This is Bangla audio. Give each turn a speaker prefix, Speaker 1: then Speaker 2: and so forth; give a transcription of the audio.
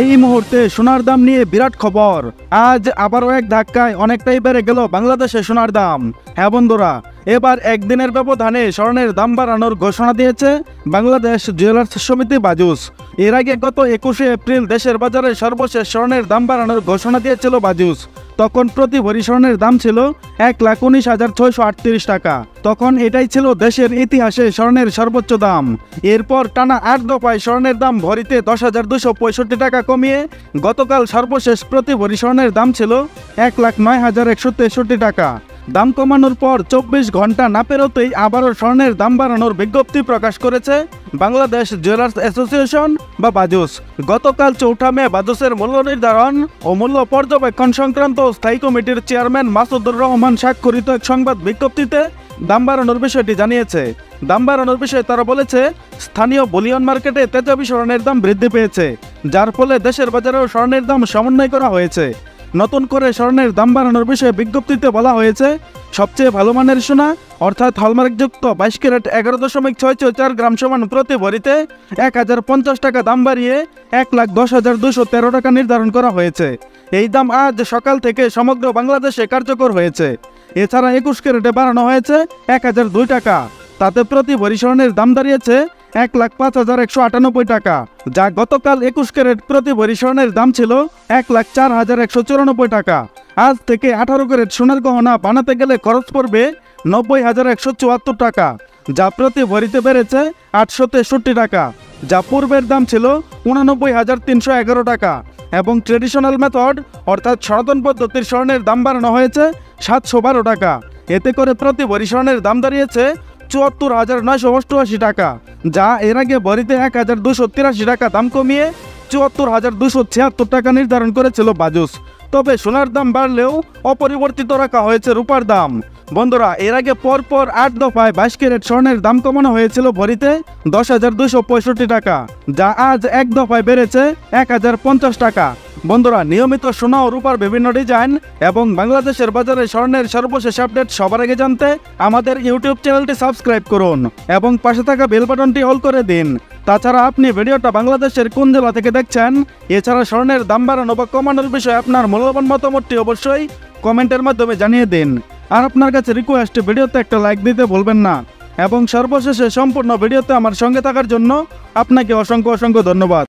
Speaker 1: এই মুহূর্তে সোনার দাম নিয়ে বিরাট খবর। আজ আবারও এক ধাক্কায় অনেকটাই বেড়ে গেল বাংলাদেশে সোনার দাম। হ্যাঁ বন্ধুরা, এবার একদিনের ব্যবধানে স্বর্ণের দাম বাড়ানোর ঘোষণা দিয়েছে বাংলাদেশ জুয়েলার্স সমিতি বাজুস। এর আগে গত 21শে এপ্রিল দেশের বাজারে সর্বশেষ স্বর্ণের দাম বাড়ানোর ঘোষণা দিয়েছিল বাজুস। তখন প্রতি ভরি স্বর্ণের দাম ছিল 1,19,638 টাকা। তখন এটাই ছিল দেশের ইতিহাসে স্বর্ণের সর্বোচ্চ দাম। এরপর টানা 8 দফায় স্বর্ণের দাম ভরিতে 10,265 টাকা কমিয়ে গতকাল সর্বশেষ প্রতি ভরি স্বর্ণের দাম ছিল 1,09,163 টাকা। দাম কমানোর পর 24 ঘন্টা না পেরোতেই আবারও স্বর্ণের দাম বাড়ানোর বিজ্ঞপ্তি প্রকাশ করেছে বাংলাদেশ জুয়েলার্স অ্যাসোসিয়েশন বা বাজুস। গতকাল 4 মে বাজুসের মূল্য নির্ধারণ ও মূল্য পর্যবেক্ষণ সংক্রান্ত স্থায়ী কমিটির চেয়ারম্যান মাসুদুর রহমান স্বাক্ষরিত এক সংবাদ বিজ্ঞপ্তিতে দাম বাড়ানোর বিষয়টি জানিয়েছে। দাম বাড়ানোর বিষয়ে তারা বলেছে, স্থানীয় বুলিয়ন মার্কেটে তেজাবি স্বর্ণের দাম বৃদ্ধি পেয়েছে, যার ফলে দেশের বাজারেও স্বর্ণের দাম সমন্বয় করা হয়েছে। নতুন করে স্বর্ণের দাম বাড়ানোর বিষয়ে বিজ্ঞপ্তিতে বলা হয়েছে, সবচেয়ে ভালো মানের সোনা অর্থাৎ হলমার্কযুক্ত 22 ক্যারেট 11.664 গ্রাম সমান প্রতি ভরিতে 1,050 টাকা দাম বাড়িয়ে 1,10,213 টাকা নির্ধারণ করা হয়েছে। এই দাম আজ সকাল থেকে সমগ্র বাংলাদেশে কার্যকর হয়েছে। এছাড়া 21 ক্যারেটে বাড়ানো হয়েছে 1,002 টাকা। তাতে প্রতি ভরি স্বর্ণের দাম দাঁড়িয়েছে 1,05,198 টাকা, যা গতকাল 21 ক্যারেট প্রতি ভরি স্বর্ণের দাম ছিল 1,04,194 টাকা। আজ থেকে 18 ক্যারেট সোনার গহনা বানাতে গেলে খরচ পড়বে 90,174 টাকা, যা প্রতি ভরিতে বেড়েছে 863 টাকা, যা পূর্বের দাম ছিল 89,311 টাকা। এবং ট্রেডিশনাল মেথড অর্থাৎ সনাতন পদ্ধতির স্বর্ণের দাম বাড়ানো হয়েছে 712 টাকা। এতে করে প্রতি ভরি স্বর্ণের দাম দাঁড়িয়েছে 74,988 টাকা, যা এর আগে ভরিতে 1,283 টাকা দাম কমিয়ে 74,276 টাকা নির্ধারণ করেছিল বাজুস। তবে সোনার দাম বাড়লেও অপরিবর্তিত রাখা হয়েছে রূপার দাম। বন্ধুরা, এর আগে পরপর 8 দফায় 22 ক্যারেট স্বর্ণের দাম কমানো হয়েছিল ভরিতে 10,265 টাকা, যা আজ এক দফায় বেড়েছে 1,050 টাকা। বন্ধুরা, নিয়মিত সোনা ও রূপার বিভিন্ন ডিজাইন এবং বাংলাদেশের বাজারে স্বর্ণের সর্বশেষ আপডেট সবার আগে জানতে আমাদের ইউটিউব চ্যানেলটি সাবস্ক্রাইব করুন এবং পাশে থাকা বেল বাটনটি অল করে দিন। তাছাড়া আপনি ভিডিওটা বাংলাদেশের কোন জেলা থেকে দেখছেন, এছাড়া স্বর্ণের দাম বাড়ানো বা কমানোর বিষয়ে আপনার মূল্যবান মতামতটি অবশ্যই কমেন্টের মাধ্যমে জানিয়ে দিন। আর আপনার কাছে রিকোয়েস্ট, ভিডিওতে একটা লাইক দিতে ভুলবেন না। এবং সর্বশেষে সম্পূর্ণ ভিডিওতে আমার সঙ্গে থাকার জন্য আপনাকে অসংখ্য ধন্যবাদ।